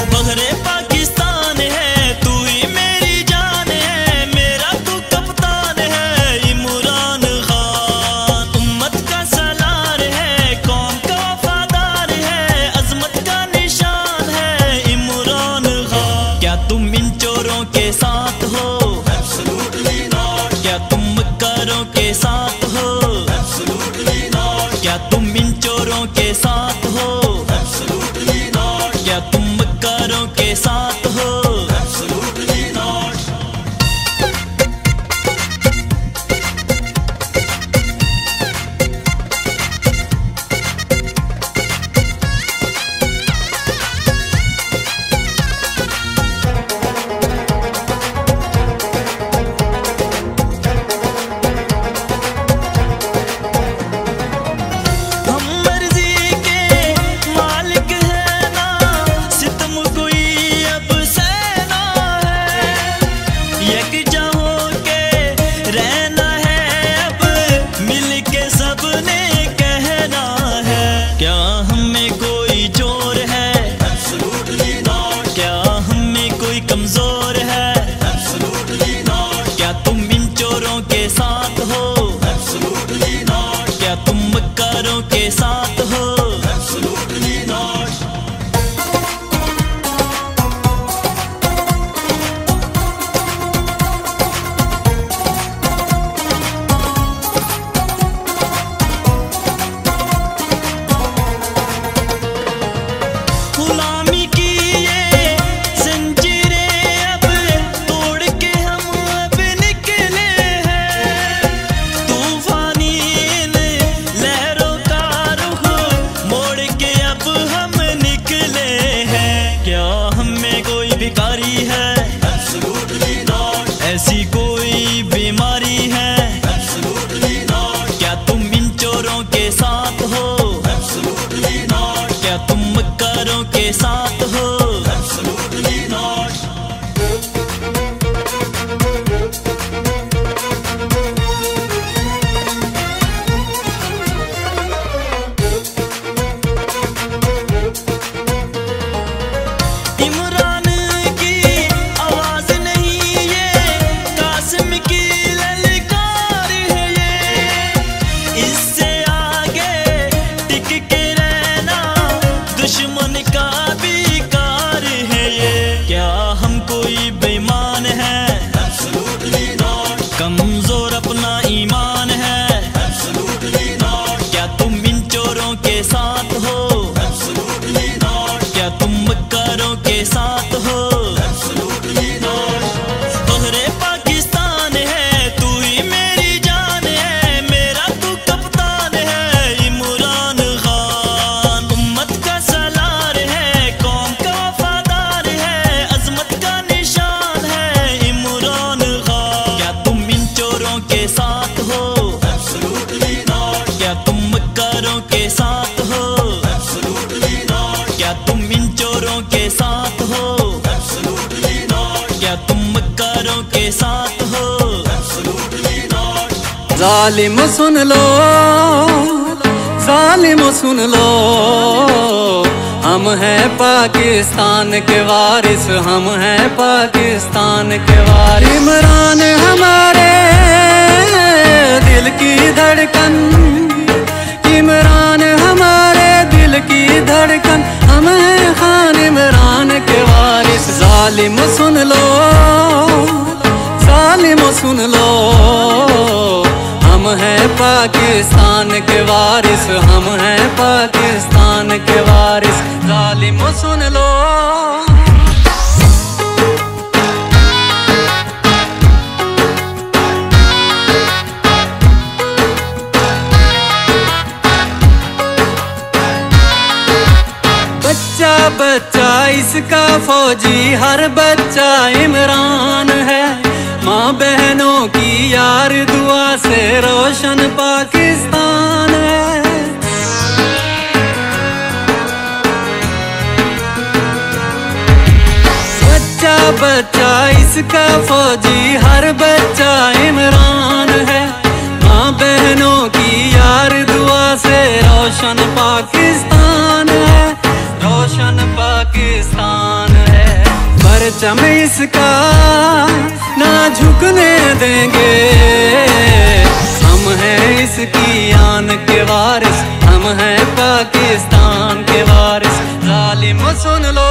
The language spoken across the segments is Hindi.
फखरे पाकिस्तान है, तू ही मेरी जान है, मेरा तू कप्तान है इमरान खान। उम्मत का सलार है, कौम का वफादार है, अजमत का निशान है इमरान खान। क्या तुम इन चोरों के साथ हो? Absolutely not। क्या तुम मक्कारों के साथ हो? Absolutely not। क्या तुम इन चोरों के साथ हो? Absolutely not। क्या तुम मक्कारों के साथ हो? Absolutely not। कमजोर है? Absolutely not। क्या तुम इन चोरों के साथ हो? Absolutely not। क्या तुम मक्कारों के साथ हो? Absolutely not। गुलामी की ये जंजीरें अब तोड़ के हम अब निकले हैं, तूफानी इन लहरों का रुख मोड़ के अब हम निकले हैं। क्या हमें कोई भिखारी है? Absolutely not। ऐसी कोई बीमारी है? Absolutely not। क्या तुम इन चोरों के साथ हो? Absolutely not। क्या तुम मक्कारों के साथ हो? Absolutely not। इमरान की आवाज नहीं ये, कासिम की ललकार है ये, इससे आगे टिक के रहना दुश्मन का भी कार है ये। क्या हम कोई बेईमान है? Absolutely not। कमजोर अपना ईमान है? Absolutely not। क्या तुम इन चोरों के साथ हो? Absolutely not। क्या तुम मक्कारों के साथ हो? Absolutely not। फखरे पाकिस्तान है, तू ही मेरी जान है, मेरा तू कप्तान है इमरान खान। उम्मत का सलार है, कौम का वफादार है, अजमत का निशान है इमरान खान। क्या तुम इन चोरों के साथ हो? Absolutely not। क्या तुम मक्कारों के साथ हो? Absolutely not। क्या तुम इन चोरों के साथ हो? Absolutely not। क्या तुम मक्कारों के साथ हो? Absolutely not। जालिम सुन लो, जालिम सुन लो, हम हैं पाकिस्तान के वारिस, हम हैं पाकिस्तान के वारिस। इमरान हमारे दिल की धड़कन, इमरान हमारे दिल की धड़कन, हम हैं खान इमरान के वारिस। जालिम सुन लो, जालिम सुन लो, हम हैं पाकिस्तान के वारिस, हम हैं पाकिस्तान के वारिस। जालिम सुन लो। बच्चा बच्चा इसका फौजी, हर बच्चा इमरान है, माँ बहनों की यार दुआ से रोशन पाकिस्तान है। बच्चा बच्चा इसका फौजी, हर बच्चा इमरान है, माँ बहनों की यार दुआ से रोशन पाकिस्तान है, रोशन पाकिस्तान परचम इसका ना झुकने देंगे। हम हैं इसकी आन के वारिस, हम हैं पाकिस्तान के वारिस। जालिम सुन लो,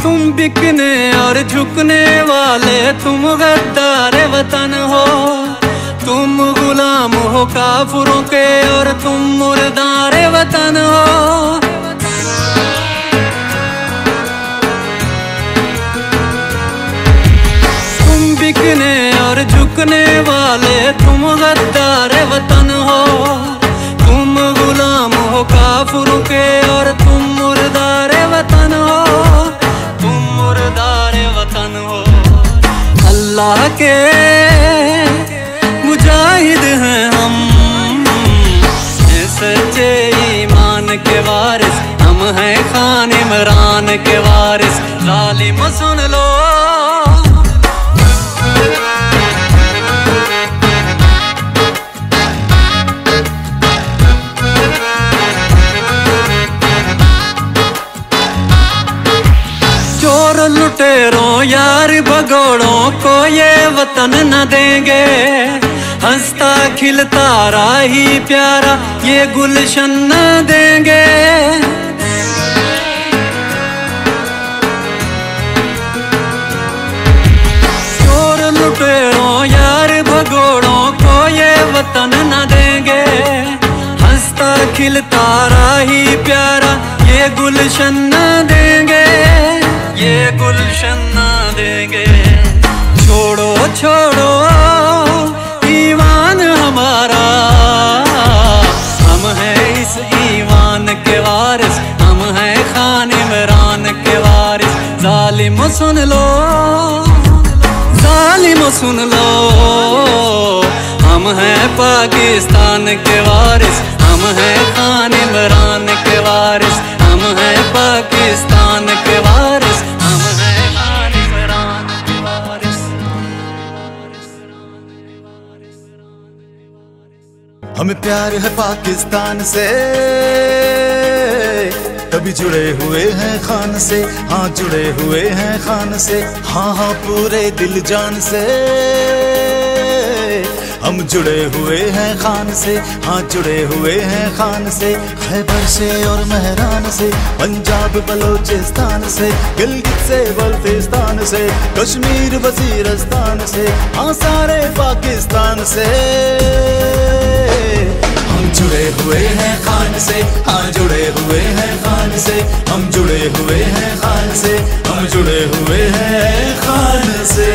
तुम बिकने और झुकने वाले, तुम गद्दार वतन हो। तुम गुलाम हो काफिरों के और तुम मुर्दार वतन हो। तुम बिकने और झुकने वाले, तुम गद्दार वतन हो। तुम गुलाम हो काफिरों के और तुम मुर्दार वतन हो। तुम मुर्दार वतन हो। अल्लाह के मुजाहिद हैं हम, सच्चे ईमान के वारिस। हम हैं खान इमरान के वारिस। जालिम सुन लो, चोर लुटेरों यार भगोड़ों को ये वतन न देंगे। हंसता खिलता राही प्यारा ये गुलशन न देंगे। चोर लुटेरों यार भगोड़ों को ये वतन न देंगे। हंसता खिलता राही प्यारा ये गुलशन न देंगे। ये गुलशन न देंगे। छोड़ो छोड़ो ईमान हमारा, हम हैं इस ईमान के वारिस। हम हैं खान इमरान के वारिस। जालिम सुन लो, जालिम सुन लो, हम हैं पाकिस्तान के वारिस। हम हैं खान इमरान के वारिस। हम हैं पाकिस्तान के वारिस। हम हैं खान इमरान के वारिस। हमें प्यार है पाकिस्तान से, तभी जुड़े हुए हैं खान से। हाँ जुड़े हुए हैं खान से, हाँ हाँ पूरे दिल जान से। हम जुड़े हुए हैं खान से, हाँ जुड़े हुए हैं खान से। खैबर से और मेहरान से, पंजाब बलोचिस्तान से, गिलगित से बल्तिस्तान से, कश्मीर वजीरस्तान से, हाँ सारे पाकिस्तान से। हम जुड़े हुए हैं खान से, हाँ जुड़े हुए हैं खान से। हम जुड़े हुए हैं खान से, हम जुड़े हुए हैं खान से।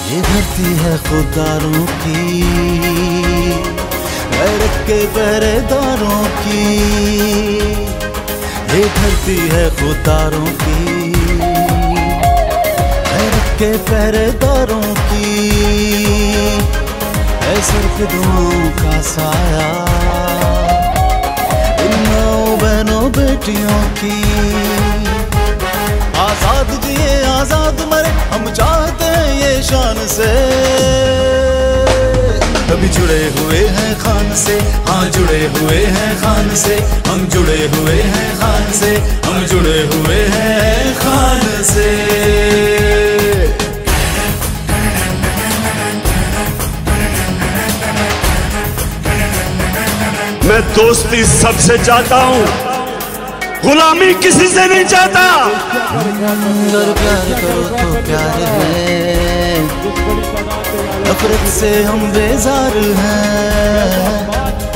ये धरती है खुदारों की, गैरत के पहरेदारों की। ये धरती है खुदारों की, गैरत के पहरेदारों की। है सर पे दुआओं का साया इन माओ बहनों बेटियों की। आजाद जिए आजाद मरे हम चाहते हैं ये शान से। तभी जुड़े हुए हैं खान से, हाँ जुड़े हुए हैं खान से। हम जुड़े हुए हैं खान से, हम जुड़े हुए हैं खान से। मैं दोस्ती सबसे चाहता हूँ, गुलामी किसी से नहीं चाहता। अगर प्यार करो तो प्यार है, नफरत से हम बेजार हैं।